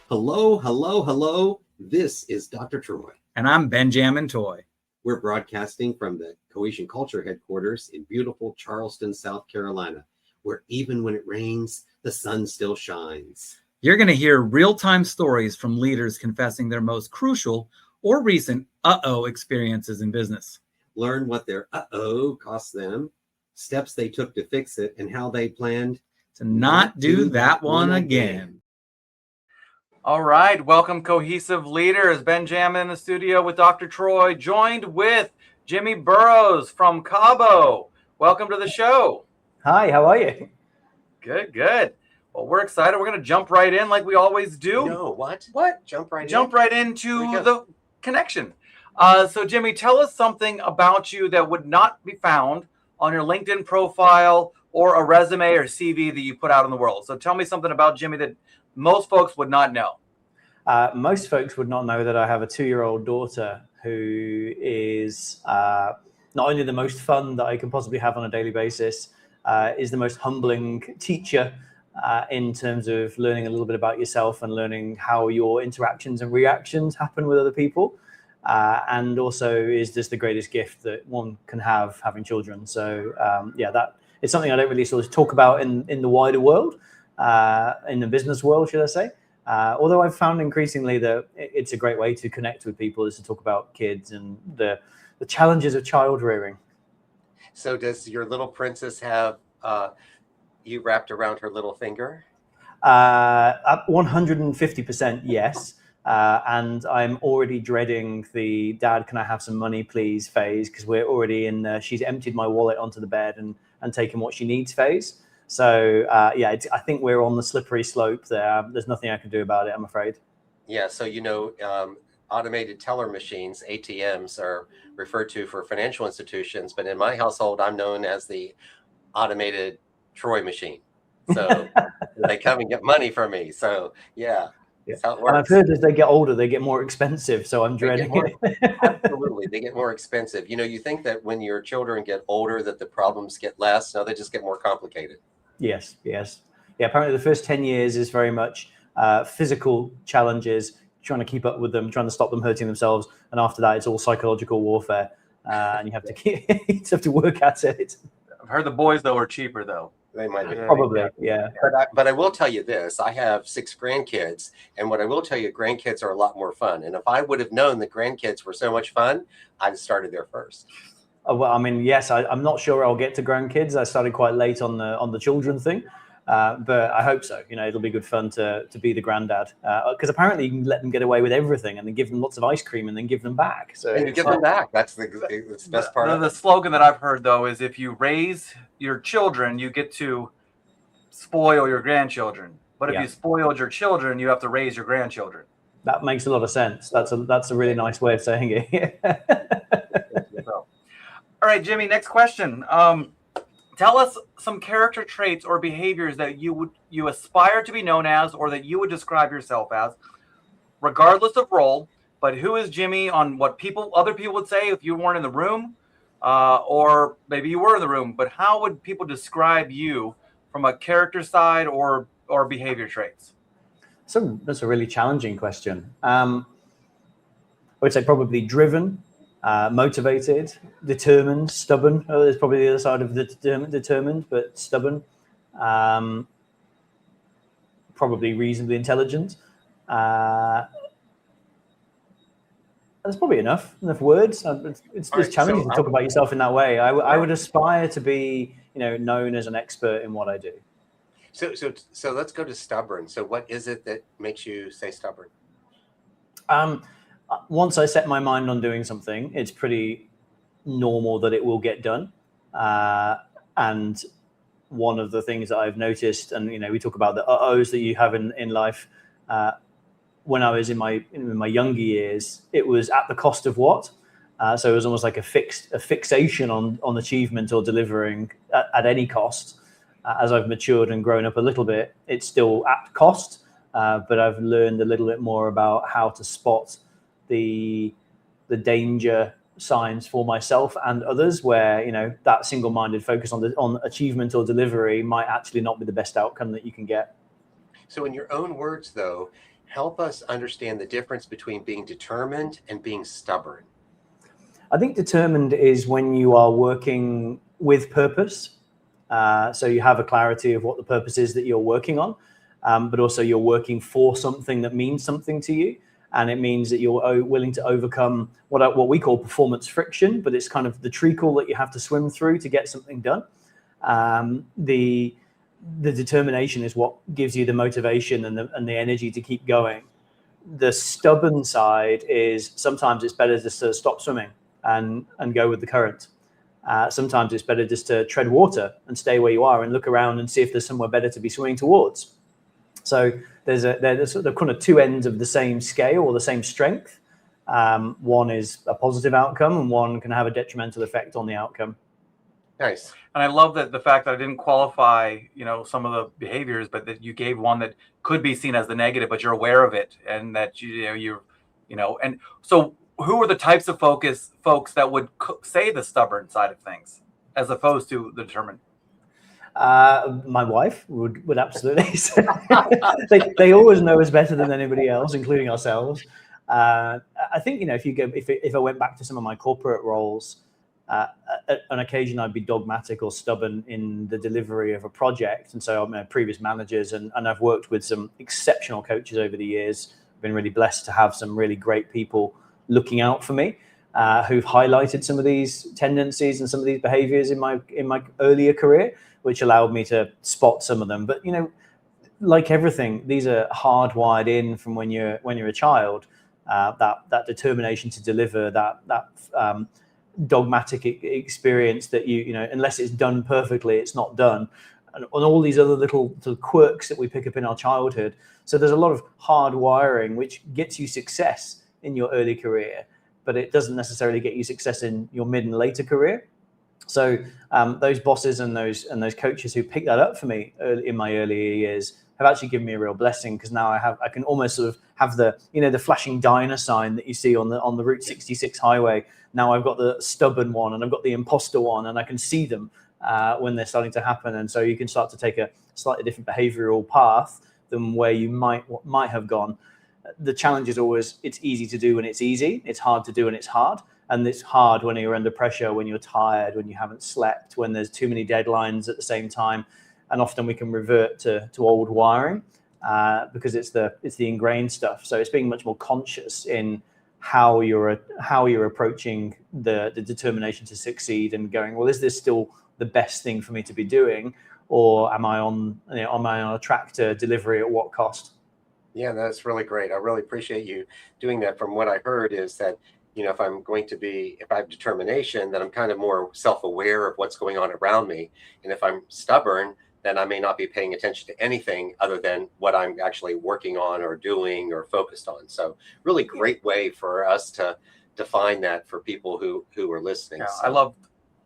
Hello, hello, hello. This is Dr. Troy. And I'm Ben-Jamin Toy. We're broadcasting from the Cohesion Culture headquarters in beautiful Charleston, South Carolina, where even when it rains, the sun still shines. You're going to hear real-time stories from leaders confessing their most crucial or recent experiences in business. Learn what their cost them, steps they took to fix it, and how they planned to not do that one again. All right, welcome Cohesive Leaders. Ben-Jamin in the studio with Dr. Troy, joined with Jimmy Burroughes from Cabo. Welcome to the show. Hi, how are you? Good, good. Well, we're excited. We're going to jump right in like we always do. No, what? Jump right into the connection. So, Jimmy, tell us something about you that would not be found on your LinkedIn profile or a resume or CV that you put out in the world. So tell me something about Jimmy that most folks would not know. Most folks would not know that I have a 2-year-old daughter who is not only the most fun that I can possibly have on a daily basis, is the most humbling teacher in terms of learning a little bit about yourself and learning how your interactions and reactions happen with other people. And also is just the greatest gift that one can have having children. So that it's something I don't really sort of talk about in the wider world, in the business world, should I say. Although I've found increasingly that it's a great way to connect with people is to talk about kids and the challenges of child rearing. So does your little princess have you wrapped around her little finger? 150% yes. And I'm already dreading the "Dad, can I have some money, please" phase, because we're already in she's emptied my wallet onto the bed and taken what she needs phase. So I think we're on the slippery slope there. There's nothing I can do about it, I'm afraid. Yeah, so automated teller machines, ATMs, are referred to for financial institutions, but in my household, I'm known as the automated Troy machine. So they come and get money from me. So yeah. That's how it works. And I've heard as they get older, they get more expensive. So I'm dreading it. Absolutely. They get more expensive. You think that when your children get older, that the problems get less. No, they just get more complicated. Yes. Yeah, apparently the first 10 years is very much physical challenges, trying to keep up with them, trying to stop them hurting themselves. And after that, it's all psychological warfare. And you have to work at it. I've heard the boys, though, are cheaper, though. They might be. Probably, yeah. But I will tell you this. I have 6 grandkids. And what I will tell you, grandkids are a lot more fun. And if I would have known that grandkids were so much fun, I'd started there first. Well, I mean, yes, I'm not sure I'll get to grandkids. I started quite late on the children thing, but I hope so. It'll be good fun to be the granddad, because apparently you can let them get away with everything and then give them lots of ice cream and then give them back. So and you give them back. That's the best part. The slogan that I've heard, though, is if you raise your children, you get to spoil your grandchildren. But if you spoiled your children, you have to raise your grandchildren. That makes a lot of sense. That's a really nice way of saying it. All right, Jimmy, next question. Tell us some character traits or behaviors that you aspire to be known as or that you would describe yourself as, regardless of role. But who is Jimmy on what other people would say if you weren't in the room, or maybe you were in the room, but how would people describe you from a character side or behavior traits? So that's a really challenging question. I would say probably driven. Motivated, determined, stubborn. There's probably the other side of the determined, but stubborn. Probably reasonably intelligent. That's probably enough words. It's challenging to talk about yourself in that way. I would aspire to be, known as an expert in what I do. So let's go to stubborn. So what is it that makes you say stubborn? Once I set my mind on doing something, it's pretty normal that it will get done. And one of the things that I've noticed, and we talk about the that you have in life. When I was in my younger years, it was at the cost of what. So it was almost like a fixation on achievement or delivering at any cost. As I've matured and grown up a little bit, it's still at cost, but I've learned a little bit more about how to spot the danger signs for myself and others where, that single-minded focus on achievement or delivery might actually not be the best outcome that you can get. So in your own words, though, help us understand the difference between being determined and being stubborn. I think determined is when you are working with purpose. So you have a clarity of what the purpose is that you're working on, but also you're working for something that means something to you. And it means that you're willing to overcome what we call performance friction, but it's kind of the treacle that you have to swim through to get something done. The determination is what gives you the motivation and the energy to keep going. The stubborn side is sometimes it's better just to stop swimming and go with the current. Sometimes it's better just to tread water and stay where you are and look around and see if there's somewhere better to be swimming towards. So there's sort of kind of two ends of the same scale or the same strength. One is a positive outcome and one can have a detrimental effect on the outcome. Nice. And I love that the fact that I didn't qualify, some of the behaviors, but that you gave one that could be seen as the negative, but you're aware of it, and that and so who are the types of folks that would say the stubborn side of things as opposed to the determined? My wife would absolutely say they always know us better than anybody else, including ourselves. I think if I went back to some of my corporate roles, at an occasion I'd be dogmatic or stubborn in the delivery of a project, and so my previous managers and I've worked with some exceptional coaches over the years. I've been really blessed to have some really great people looking out for me, who've highlighted some of these tendencies and some of these behaviors in my earlier career, which allowed me to spot some of them. But like everything, these are hardwired in from when you're a child. That determination to deliver, that dogmatic experience that unless it's done perfectly, it's not done, and all these other little quirks that we pick up in our childhood. So there's a lot of hard wiring which gets you success in your early career, but it doesn't necessarily get you success in your mid and later career. So those bosses and those coaches who picked that up for me in my earlier years have actually given me a real blessing, because now I can almost sort of have the flashing diner sign that you see on the Route 66 highway. Now I've got the stubborn one and I've got the imposter one, and I can see them when they're starting to happen. And so you can start to take a slightly different behavioral path than where you might have gone. The challenge is always, it's easy to do when it's easy. It's hard to do when it's hard. And it's hard when you're under pressure, when you're tired, when you haven't slept, when there's too many deadlines at the same time. And often we can revert to old wiring because it's the ingrained stuff. So it's being much more conscious in how you're approaching the determination to succeed, and going, well, is this still the best thing for me to be doing, or am I on a track to delivery at what cost? Yeah, that's really great. I really appreciate you doing that. From what I heard is that, if I have determination, then I'm kind of more self-aware of what's going on around me. And if I'm stubborn, then I may not be paying attention to anything other than what I'm actually working on or doing or focused on. So really great way for us to define that for people who are listening. Yeah, so. I love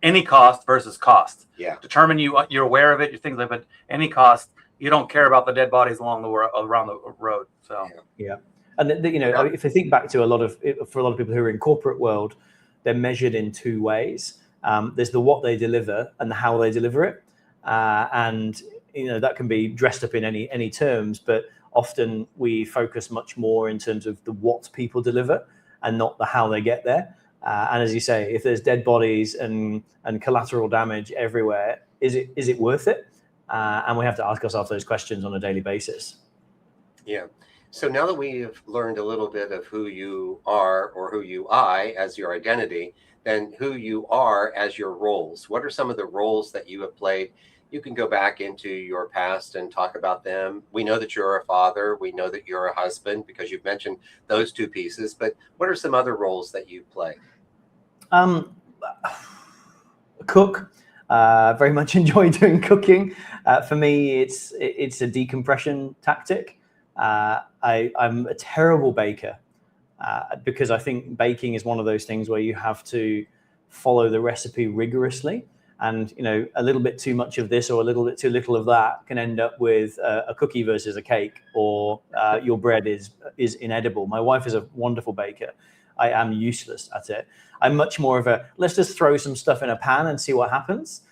any cost versus cost. Yeah. Determine you're aware of it, you're things like, but any cost, you don't care about the dead bodies around the road. So yeah. And if I think back to for a lot of people who are in corporate world, they're measured in two ways. There's the what they deliver and the how they deliver it, and that can be dressed up in any terms. But often we focus much more in terms of the what people deliver and not the how they get there. And as you say, if there's dead bodies and collateral damage everywhere, is it worth it? And we have to ask ourselves those questions on a daily basis. Yeah. So now that we've learned a little bit of who you are, or who you I as your identity, then who you are as your roles. What are some of the roles that you have played? You can go back into your past and talk about them. We know that you're a father. We know that you're a husband, because you've mentioned those two pieces. But what are some other roles that you play? Cook. Very much enjoy doing cooking. For me, it's a decompression tactic. I'm a terrible baker because I think baking is one of those things where you have to follow the recipe rigorously, and a little bit too much of this or a little bit too little of that can end up with a cookie versus a cake, or your bread is inedible. My wife is a wonderful baker, I am useless at it. I'm much more of a, let's just throw some stuff in a pan and see what happens,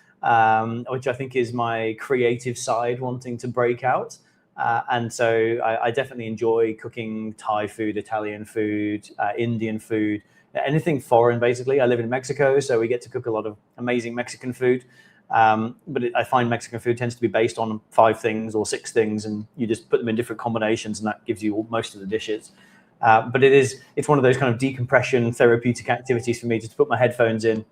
which I think is my creative side wanting to break out. And so I definitely enjoy cooking Thai food, Italian food, Indian food, anything foreign, basically. I live in Mexico, so we get to cook a lot of amazing Mexican food. But I find Mexican food tends to be based on 5 things or 6 things, and you just put them in different combinations, and that gives you most of the dishes. But it's one of those kind of decompression therapeutic activities for me, just to put my headphones in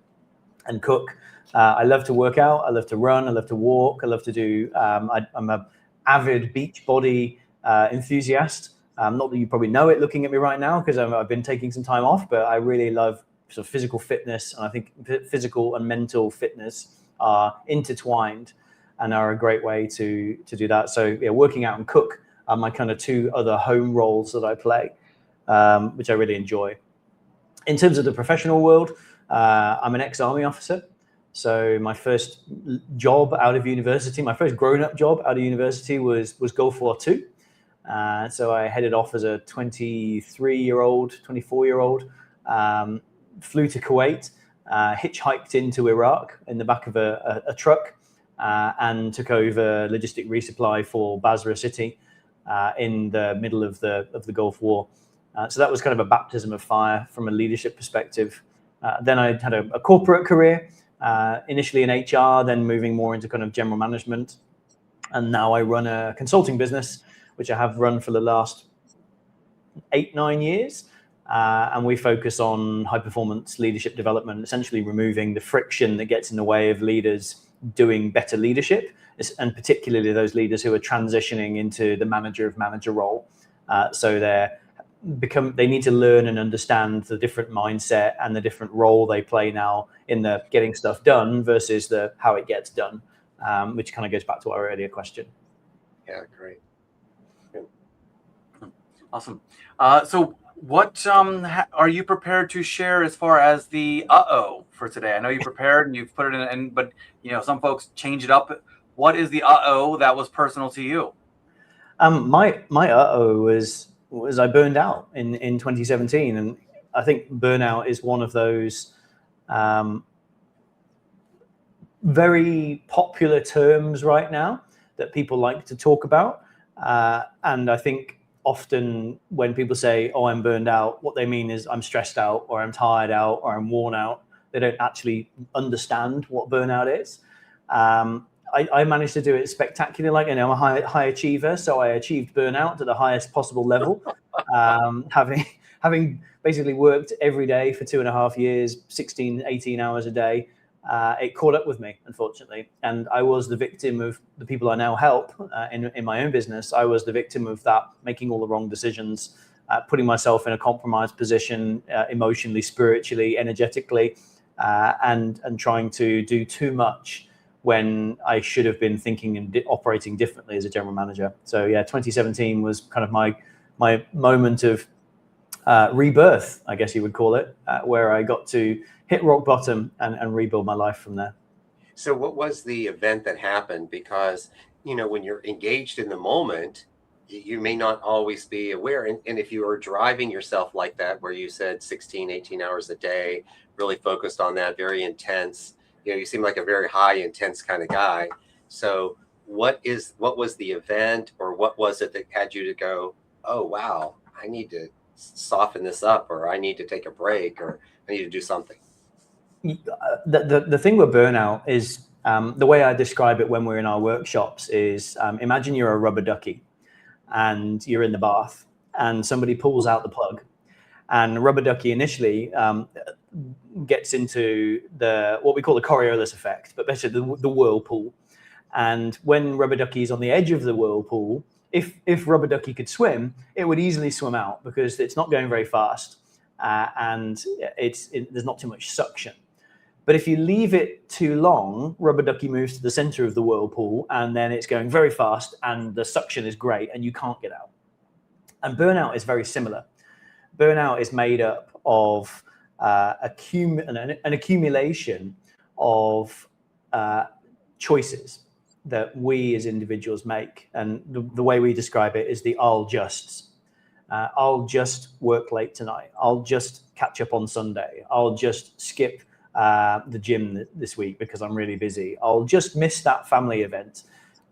and cook. I love to work out. I love to run. I love to walk. I love to do, I'm a avid beach body enthusiast. Not that you probably know it looking at me right now, because I've been taking some time off, but I really love sort of physical fitness. And I think physical and mental fitness are intertwined and are a great way to do that. So yeah, working out and cook are my kind of 2 other home roles that I play, which I really enjoy. In terms of the professional world, I'm an ex-army officer. So my first job out of university, my first grown-up job out of university was Gulf War II. So I headed off as a 23-year-old, 24-year-old, flew to Kuwait, hitchhiked into Iraq in the back of a truck, and took over logistic resupply for Basra city in the middle of the Gulf War. So that was kind of a baptism of fire from a leadership perspective. Then I had a corporate career, initially in HR, then moving more into kind of general management. And now I run a consulting business, which I have run for the last 8-9 years. And we focus on high performance leadership development, essentially removing the friction that gets in the way of leaders doing better leadership, and particularly those leaders who are transitioning into the manager of manager role. So they need to learn and understand the different mindset and the different role they play now in the getting stuff done versus the how it gets done, which kind of goes back to our earlier question. Yeah, great. Good. Awesome. So what are you prepared to share as far as the uh-oh for today? I know you prepared and you've put it in, but some folks change it up. What is the uh-oh that was personal to you? My uh-oh was I burned out in 2017, and I think burnout is one of those very popular terms right now that people like to talk about, and I think often when people say, oh, I'm burned out, what they mean is I'm stressed out, or I'm tired out, or I'm worn out. They don't actually understand what burnout is. I managed to do it spectacularly. I'm a high achiever, so I achieved burnout to the highest possible level, having basically worked every day for 2.5 years, 16, 18 hours a day. It caught up with me, unfortunately, and I was the victim of the people I now help in my own business. I was the victim of that, making all the wrong decisions, putting myself in a compromised position, emotionally, spiritually, energetically, and trying to do too much when I should have been thinking and operating differently as a general manager. So yeah, 2017 was kind of my moment of rebirth, I guess you would call it, where I got to hit rock bottom and rebuild my life from there. So what was the event that happened? Because, when you're engaged in the moment, you may not always be aware. And if you are driving yourself like that, where you said 16, 18 hours a day, really focused on that, very intense, you seem like a very high intense kind of guy. So what was the event, or what was it that had you to go, oh, wow, I need to soften this up, or I need to take a break, or I need to do something? The thing with burnout is the way I describe it when we're in our workshops is imagine you're a rubber ducky and you're in the bath and somebody pulls out the plug, and the rubber ducky initially gets into what we call the Coriolis effect, but basically the whirlpool. And when rubber ducky is on the edge of the whirlpool, if rubber ducky could swim, it would easily swim out because it's not going very fast and there's not too much suction. But if you leave it too long, rubber ducky moves to the center of the whirlpool, and then it's going very fast and the suction is great and you can't get out. And burnout is very similar. Burnout is made up of an accumulation of choices that we as individuals make. And the way we describe it is the I'll justs. I'll just work late tonight. I'll just catch up on Sunday. I'll just skip the gym this week because I'm really busy. I'll just miss that family event.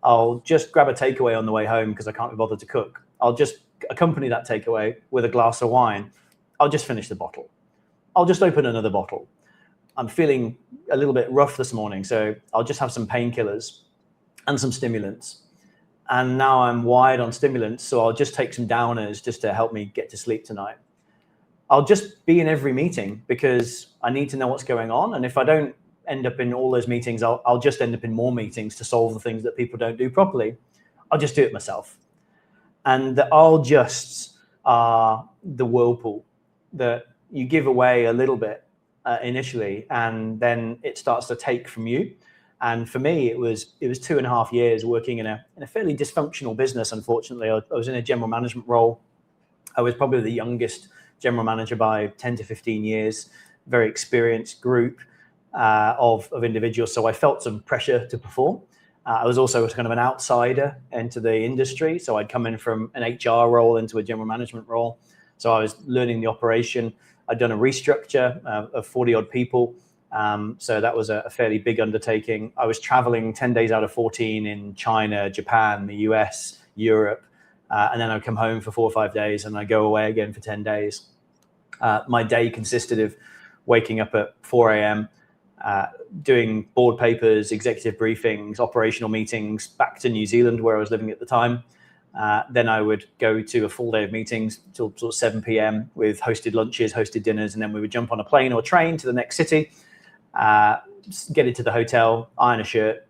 I'll just grab a takeaway on the way home because I can't be bothered to cook. I'll just accompany that takeaway with a glass of wine. I'll just finish the bottle. I'll just open another bottle. I'm feeling a little bit rough this morning, so I'll just have some painkillers and some stimulants. And now I'm wired on stimulants, so I'll just take some downers just to help me get to sleep tonight. I'll just be in every meeting because I need to know what's going on. And if I don't end up in all those meetings, I'll just end up in more meetings to solve the things that people don't do properly. I'll just do it myself. And the I'll justs are the whirlpool that you give away a little bit initially, and then it starts to take from you. And for me, it was 2.5 years working in a fairly dysfunctional business. Unfortunately, I was in a general management role. I was probably the youngest general manager by 10 to 15 years, very experienced group of individuals. So I felt some pressure to perform. I was also kind of an outsider into the industry. So I'd come in from an HR role into a general management role. So I was learning the operation. I'd done a restructure of 40 odd people. So that was a fairly big undertaking. I was traveling 10 days out of 14 in China, Japan, the US, Europe. And then I'd come home for 4 or 5 days and I'd go away again for 10 days. My day consisted of waking up at 4 a.m., doing board papers, executive briefings, operational meetings back to New Zealand where I was living at the time. Then I would go to a full day of meetings till sort of 7 p.m. with hosted lunches, hosted dinners, and then we would jump on a plane or train to the next city, get into the hotel, iron a shirt,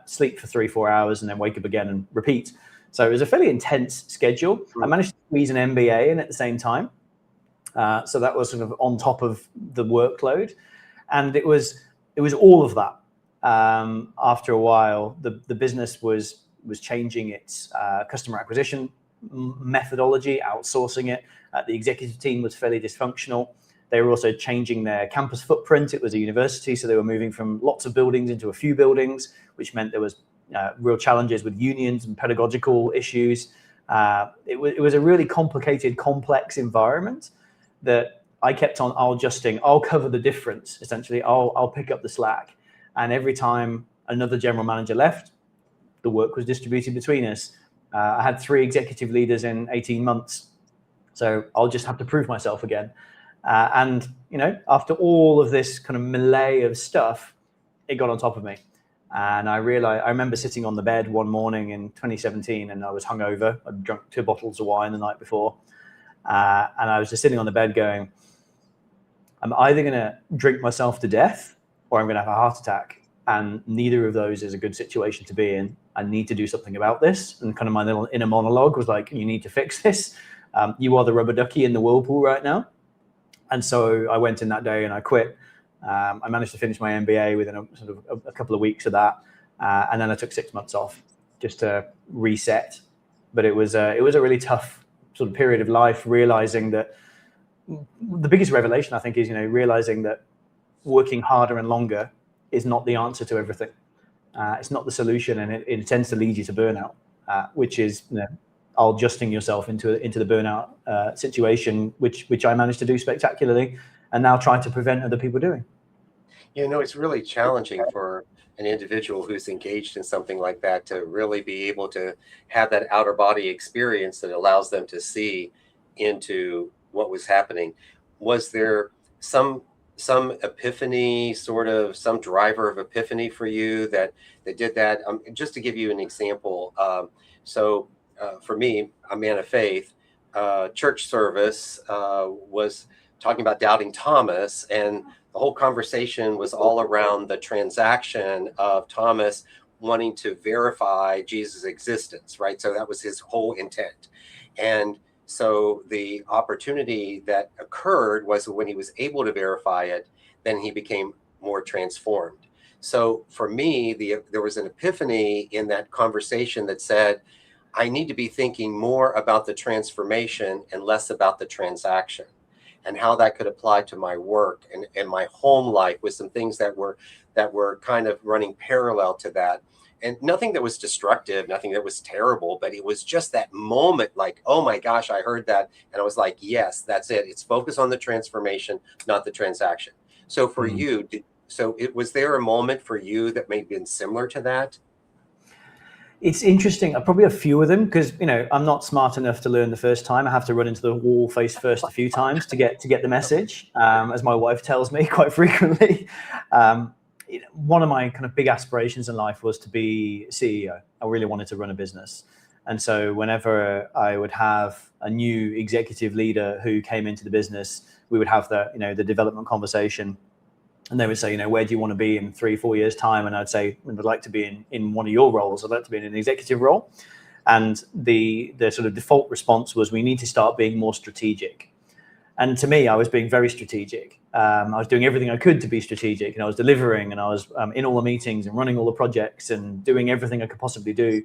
sleep for 3-4 hours, and then wake up again and repeat. So it was a fairly intense schedule. I managed to squeeze an MBA in at the same time. So that was sort of on top of the workload. And it was all of that. After a while, the business was changing its customer acquisition methodology, outsourcing it. The executive team was fairly dysfunctional. They were also changing their campus footprint. It was a university, so they were moving from lots of buildings into a few buildings, which meant there was real challenges with unions and pedagogical issues. It was a really complicated, complex environment that I kept on adjusting. I'll cover the difference, essentially. I'll pick up the slack. And every time another general manager left, the work was distributed between us. I had 3 executive leaders in 18 months. So I'll just have to prove myself again. And, you know, after all of this kind of melee of stuff, it got on top of me. And I remember sitting on the bed one morning in 2017 and I was hungover. I'd drunk 2 bottles of wine the night before. And I was just sitting on the bed going, I'm either going to drink myself to death or I'm going to have a heart attack. And neither of those is a good situation to be in. I need to do something about this. And kind of my little inner monologue was like, you need to fix this. You are the rubber ducky in the whirlpool right now. And so I went in that day and I quit. I managed to finish my MBA within a couple of weeks of that. And then I took 6 months off just to reset. But it was a really tough sort of period of life, realizing that the biggest revelation, I think, is, you know, realizing that working harder and longer is not the answer to everything. It's not the solution, and it tends to lead you to burnout, which is, you know, adjusting yourself into the burnout situation, which I managed to do spectacularly, and now trying to prevent other people doing. You know, it's really challenging for an individual who's engaged in something like that to really be able to have that outer body experience that allows them to see into what was happening. Was there some epiphany, sort of some driver of epiphany for you that did that? Just to give you an example. For me, a man of faith, church service was talking about doubting Thomas, and the whole conversation was all around the transaction of Thomas wanting to verify Jesus' existence, right? So that was his whole intent. And so the opportunity that occurred was when he was able to verify it, then he became more transformed. So for me, there was an epiphany in that conversation that said, I need to be thinking more about the transformation and less about the transaction. and how that could apply to my work and my home life, with some things that were kind of running parallel to that. And nothing that was destructive, nothing that was terrible, but it was just that moment, like, oh my gosh, I heard that. And I was like, yes, that's it. It's focus on the transformation, not the transaction. So for you, was there a moment for you that may have been similar to that? It's interesting. Probably a few of them, because I'm not smart enough to learn the first time. I have to run into the wall face first a few times to get the message, as my wife tells me quite frequently. One of my kind of big aspirations in life was to be CEO. I really wanted to run a business. And so whenever I would have a new executive leader who came into the business, we would have the development conversation. And they would say, where do you want to be in 3-4 years' time? And I'd say, I'd like to be in one of your roles. I'd like to be in an executive role. And the sort of default response was, we need to start being more strategic. And to me, I was being very strategic. I was doing everything I could to be strategic, and I was delivering, and I was in all the meetings and running all the projects and doing everything I could possibly do.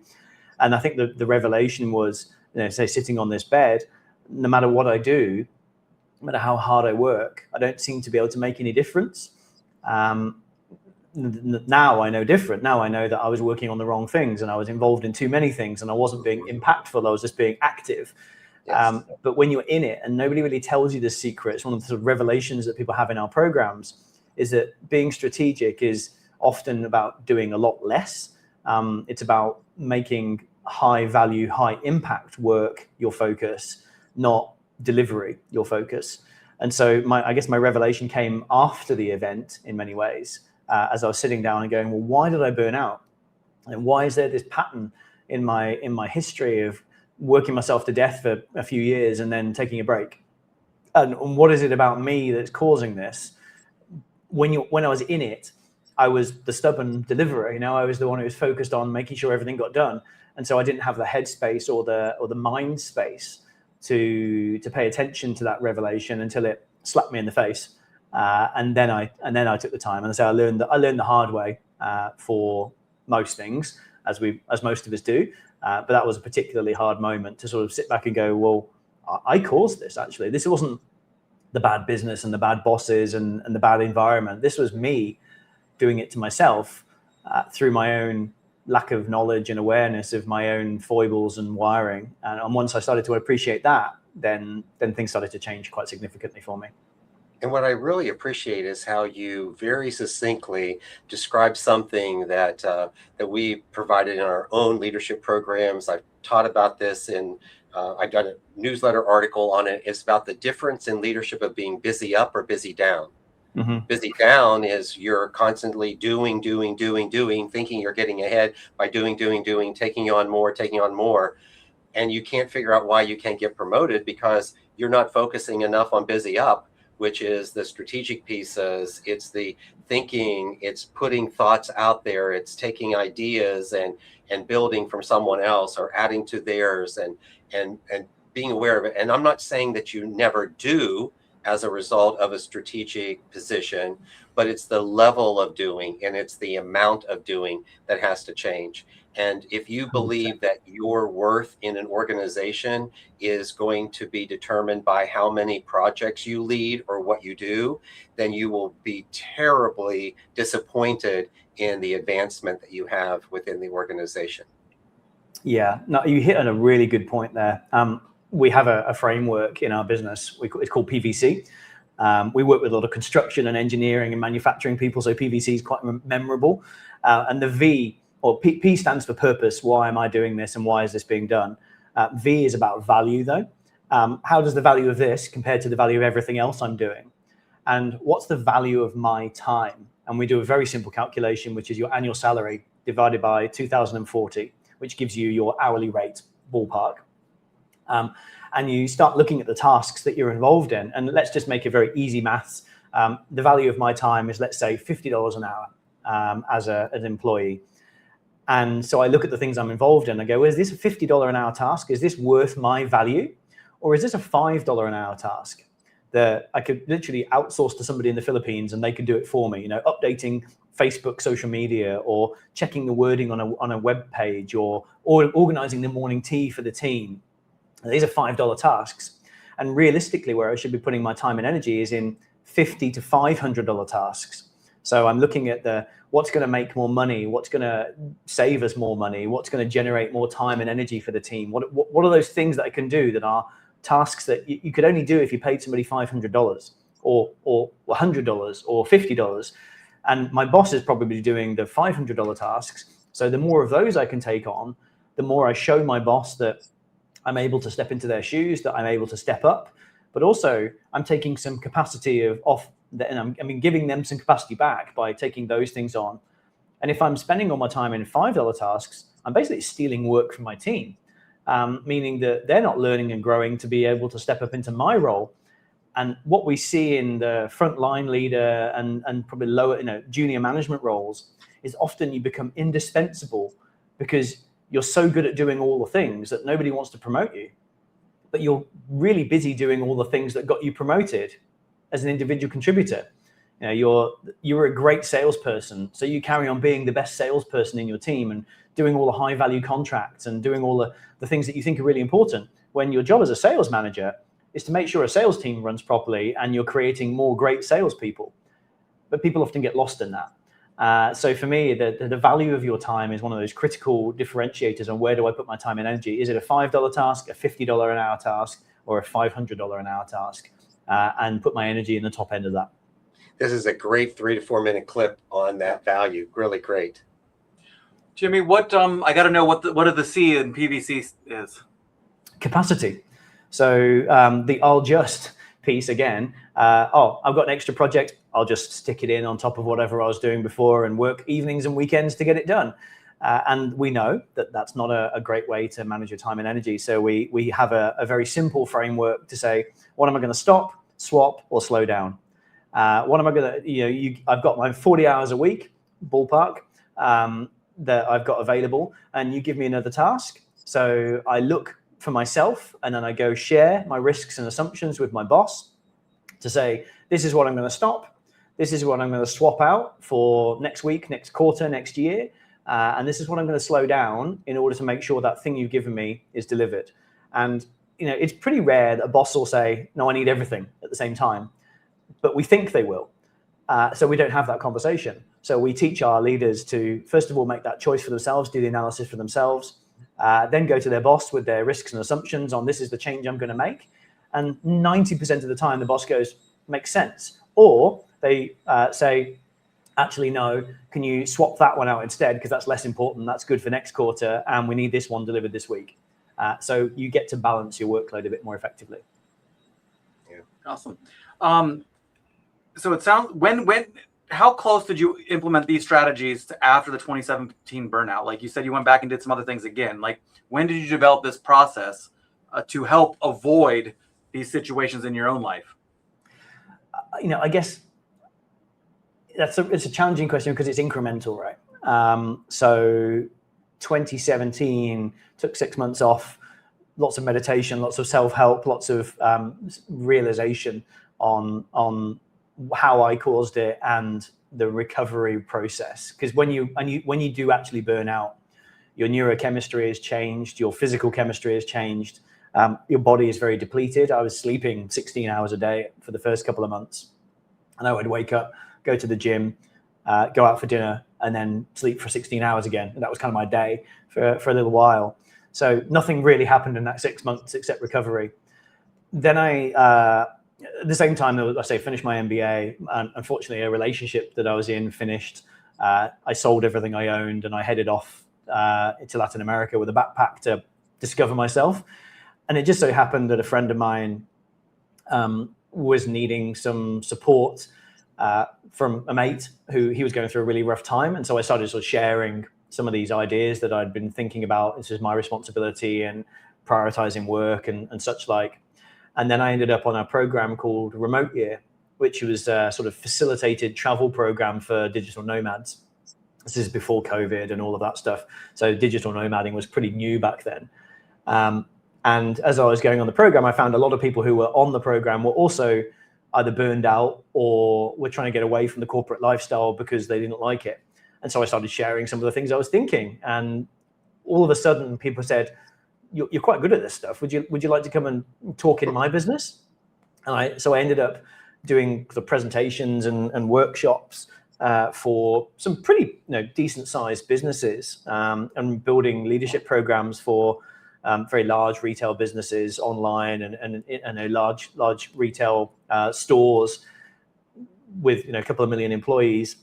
And I think the revelation was, say, sitting on this bed, no matter what I do, no matter how hard I work, I don't seem to be able to make any difference. Now I know different. Now I know that I was working on the wrong things, and I was involved in too many things, and I wasn't being impactful. I was just being active. Yes. But when you're in it and nobody really tells you the secret, it's one of the sort of revelations that people have in our programs, is that being strategic is often about doing a lot less. It's about making high value, high impact work your focus, not delivery your focus. And so I guess my revelation came after the event in many ways, as I was sitting down and going, well, why did I burn out? And why is there this pattern in my history of working myself to death for a few years and then taking a break? And what is it about me that's causing this? When I was in it, I was the stubborn deliverer. I was the one who was focused on making sure everything got done. And so I didn't have the headspace or the mind space to pay attention to that revelation until it slapped me in the face. And then I took the time. And so I learned the hard way for most things, as most of us do. But that was a particularly hard moment to sort of sit back and go, well, I caused this, actually. This wasn't the bad business and the bad bosses and the bad environment. This was me doing it to myself through my own lack of knowledge and awareness of my own foibles and wiring. And once I started to appreciate that, then things started to change quite significantly for me. And what I really appreciate is how you very succinctly describe something that we provided in our own leadership programs. I've taught about this I've done a newsletter article on it. It's about the difference in leadership of being busy up or busy down. Mm-hmm. Busy down is you're constantly doing, thinking you're getting ahead by doing, taking on more. And you can't figure out why you can't get promoted because you're not focusing enough on busy up, which is the strategic pieces. It's the thinking, it's putting thoughts out there, it's taking ideas and building from someone else or adding to theirs and being aware of it. And I'm not saying that you never do as a result of a strategic position, but it's the level of doing and it's the amount of doing that has to change. And if you believe that your worth in an organization is going to be determined by how many projects you lead or what you do, then you will be terribly disappointed in the advancement that you have within the organization. Yeah, no, you hit on a really good point there. We have a framework in our business. It's called PVC. We work with a lot of construction and engineering and manufacturing people, so PVC is quite memorable. And the V, or P stands for purpose. Why am I doing this and why is this being done? V is about value, though. How does the value of this compare to the value of everything else I'm doing? And what's the value of my time? And we do a very simple calculation, which is your annual salary divided by 2040, which gives you your hourly rate, ballpark. And you start looking at the tasks that you're involved in. And let's just make it very easy maths. The value of my time is, let's say, $50 an hour as an employee. And so I look at the things I'm involved in. I go, well, is this a $50 an hour task? Is this worth my value? Or is this a $5 an hour task that I could literally outsource to somebody in the Philippines and they could do it for me? Updating Facebook social media or checking the wording on a web page or organizing the morning tea for the team. These are $5 tasks. And realistically, where I should be putting my time and energy is in $50 to $500 tasks. So I'm looking at what's going to make more money, what's going to save us more money, what's going to generate more time and energy for the team. What are those things that I can do that are tasks that you could only do if you paid somebody $500 or $100 or $50? And my boss is probably doing the $500 tasks. So the more of those I can take on, the more I show my boss that I'm able to step into their shoes, that I'm able to step up, but also I'm taking some capacity off, and I'm giving them some capacity back by taking those things on. And if I'm spending all my time in $5 tasks, I'm basically stealing work from my team, meaning that they're not learning and growing to be able to step up into my role. And what we see in the frontline leader and probably lower, junior management roles is often you become indispensable because you're so good at doing all the things that nobody wants to promote you, but you're really busy doing all the things that got you promoted as an individual contributor. You're a great salesperson, so you carry on being the best salesperson in your team and doing all the high value contracts and doing all the things that you think are really important, when your job as a sales manager is to make sure a sales team runs properly and you're creating more great salespeople. But people often get lost in that. So for me, the value of your time is one of those critical differentiators on where do I put my time and energy. Is it a $5 task, a $50 an hour task, or a $500 an hour task? And put my energy in the top end of that. This is a great 3 to 4 minute clip on that value. Really great. Jimmy, what I got to know what the C in PVC is. Capacity. So the I'll just piece again. I've got an extra project. I'll just stick it in on top of whatever I was doing before and work evenings and weekends to get it done. And we know that that's not a great way to manage your time and energy. So we have a very simple framework to say, what am I going to stop, swap, or slow down? What am I going to, I've got my 40 hours a week, ballpark, that I've got available, and you give me another task. So I look for myself, and then I go share my risks and assumptions with my boss to say, this is what I'm going to stop. This is what I'm going to swap out for next week, next quarter, next year. And this is what I'm going to slow down in order to make sure that thing you've given me is delivered. And, it's pretty rare that a boss will say, no, I need everything at the same time. But we think they will. So we don't have that conversation. So we teach our leaders to, first of all, make that choice for themselves, do the analysis for themselves, then go to their boss with their risks and assumptions on this is the change I'm going to make. And 90% of the time, the boss goes, makes sense. Or they say, actually, no, can you swap that one out instead? Because that's less important. That's good for next quarter. And we need this one delivered this week. So you get to balance your workload a bit more effectively. Yeah. Awesome. So it sounds, how close did you implement these strategies to after the 2017 burnout? Like you said, you went back and did some other things again. Like when did you develop this process to help avoid these situations in your own life? I guess it's a challenging question because it's incremental, right? So 2017 took 6 months off, lots of meditation, lots of self-help, lots of realization on how I caused it and the recovery process. Because when you do actually burn out, your neurochemistry has changed, your physical chemistry has changed, your body is very depleted. I was sleeping 16 hours a day for the first couple of months, and I would wake up, go to the gym, go out for dinner, and then sleep for 16 hours again. And that was kind of my day for a little while. So nothing really happened in that 6 months except recovery. Then at the same time, I finished my MBA. And unfortunately, a relationship that I was in finished. I sold everything I owned and I headed off to Latin America with a backpack to discover myself. And it just so happened that a friend of mine was needing some support from a mate who he was going through a really rough time. And so I started sort of sharing some of these ideas that I'd been thinking about. This is my responsibility and prioritizing work and such like. And then I ended up on a program called Remote Year, which was a sort of facilitated travel program for digital nomads. This is before COVID and all of that stuff. So digital nomading was pretty new back then. And as I was going on the program, I found a lot of people who were on the program were also either burned out or were trying to get away from the corporate lifestyle because they didn't like it. And so I started sharing some of the things I was thinking. And all of a sudden people said, you're quite good at this stuff. Would you like to come and talk in my business? And so I ended up doing the presentations and workshops for some pretty decent sized businesses, and building leadership programs for very large retail businesses online and a large retail stores with a couple of million employees,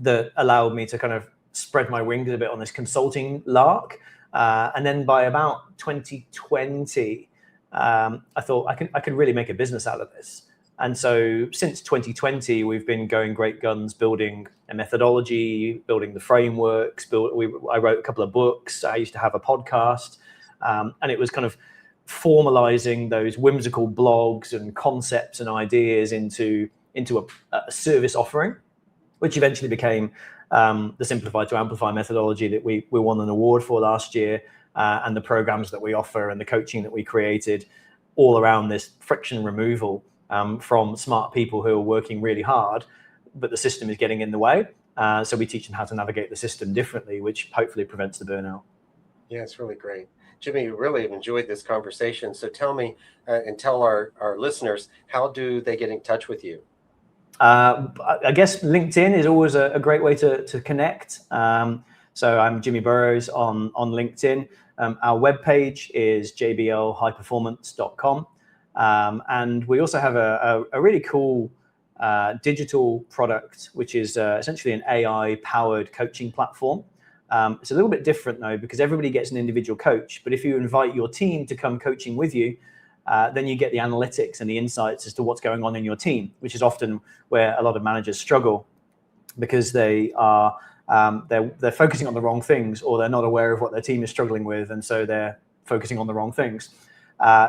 that allowed me to kind of spread my wings a bit on this consulting lark. And then by about 2020, I thought I could really make a business out of this. And so since 2020, we've been going great guns, building a methodology, building the frameworks. I wrote a couple of books. I used to have a podcast, and it was kind of formalizing those whimsical blogs and concepts and ideas into a service offering, which eventually became the Simplified to Amplify methodology that we won an award for last year, and the programs that we offer and the coaching that we created all around this friction removal from smart people who are working really hard, but the system is getting in the way. So we teach them how to navigate the system differently, which hopefully prevents the burnout. Yeah, it's really great. Jimmy, really have enjoyed this conversation. So tell me and tell our listeners, how do they get in touch with you? I guess LinkedIn is always a great way to connect. So I'm Jimmy Burroughes on LinkedIn. Our webpage is jblhighperformance.com. And we also have a really cool digital product, which is essentially an AI-powered coaching platform. It's a little bit different, though, because everybody gets an individual coach. But if you invite your team to come coaching with you, then you get the analytics and the insights as to what's going on in your team, which is often where a lot of managers struggle, because they're focusing on the wrong things, or they're not aware of what their team is struggling with, and so they're focusing on the wrong things.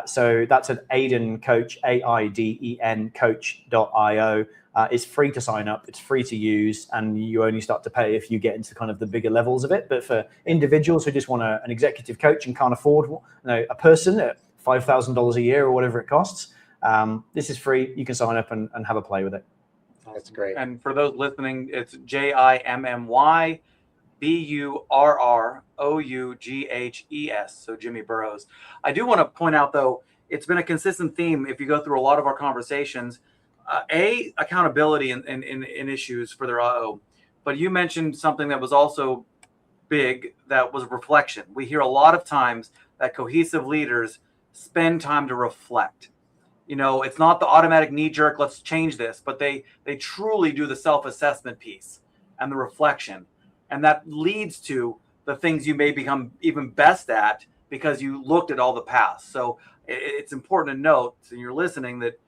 So that's at Aiden Coach, AIDEN coach.io. It's free to sign up, it's free to use, and you only start to pay if you get into kind of the bigger levels of it. But for individuals who just want an executive coach and can't afford a person at $5,000 a year or whatever it costs, this is free. You can sign up and have a play with it. That's great. And for those listening, it's JimmyBurroughes. So Jimmy Burroughes. I do want to point out, though, it's been a consistent theme if you go through a lot of our conversations. Accountability in issues for their RO. But you mentioned something that was also big, that was reflection. We hear a lot of times that cohesive leaders spend time to reflect. It's not the automatic knee-jerk, let's change this, but they truly do the self-assessment piece and the reflection. And that leads to the things you may become even best at because you looked at all the past. So it's important to note, and you're listening, that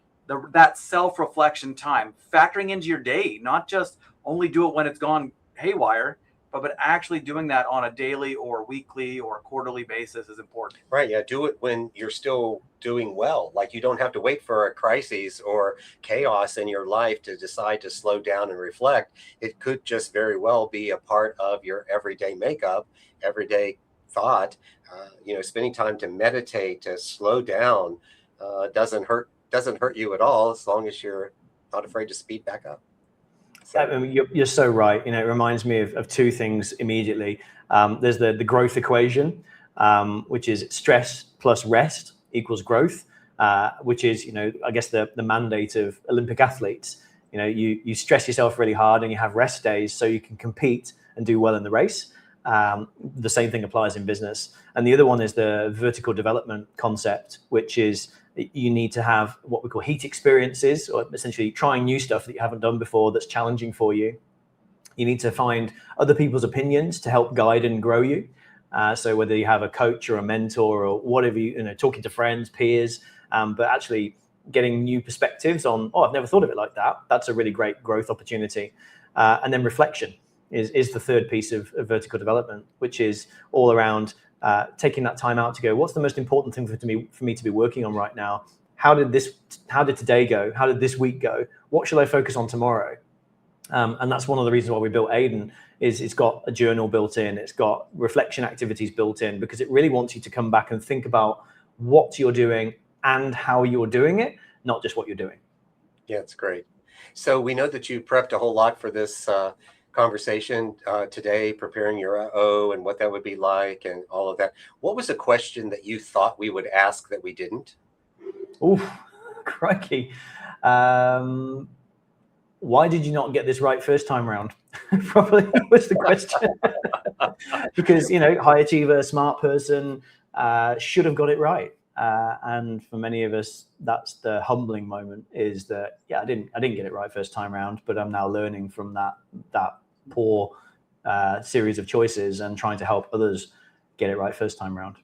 that self-reflection time, factoring into your day, not just only do it when it's gone haywire, but actually doing that on a daily or weekly or quarterly basis is important. Right. Yeah. Do it when you're still doing well. Like, you don't have to wait for a crisis or chaos in your life to decide to slow down and reflect. It could just very well be a part of your everyday makeup, everyday thought. Spending time to meditate, to slow down, doesn't hurt you at all, as long as you're not afraid to speed back up. I mean, you're so right. It reminds me of two things immediately. There's the growth equation, which is stress plus rest equals growth, which is, I guess the mandate of Olympic athletes. You stress yourself really hard and you have rest days so you can compete and do well in the race. The same thing applies in business. And the other one is the vertical development concept, which is you need to have what we call heat experiences, or essentially trying new stuff that you haven't done before that's challenging for you. You need to find other people's opinions to help guide and grow you. So whether you have a coach or a mentor or whatever, talking to friends, peers, but actually getting new perspectives on, I've never thought of it like that. That's a really great growth opportunity. And then reflection is the third piece of vertical development, which is all around taking that time out to go, what's the most important thing for me to be working on right now? How did today go? How did this week go? What should I focus on tomorrow? And that's one of the reasons why we built Aiden. Is it's got a journal built in, it's got reflection activities built in, because it really wants you to come back and think about what you're doing and how you're doing it, not just what you're doing. Yeah, it's great. So we know that you prepped a whole lot for this conversation today, preparing your O and what that would be like and all of that, what was a question that you thought we would ask that we didn't? Ooh, crikey. Why did you not get this right first time round? Probably was the question. Because, high achiever, smart person should have got it right. And for many of us, that's the humbling moment, is that, I didn't get it right first time round, but I'm now learning from that poor series of choices and trying to help others get it right first time round.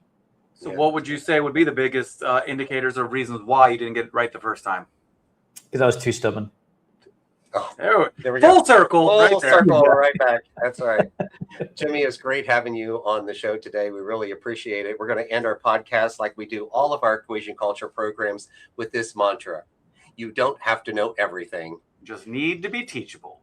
So what would you say would be the biggest indicators or reasons why you didn't get it right the first time? Because I was too stubborn. Oh, there we Full go. circle. Full right there. circle, right back. That's right. Jimmy, it's great having you on the show today. We really appreciate it. We're going to end our podcast like we do all of our Cohesion Culture programs with this mantra. You don't have to know everything. Just need to be teachable.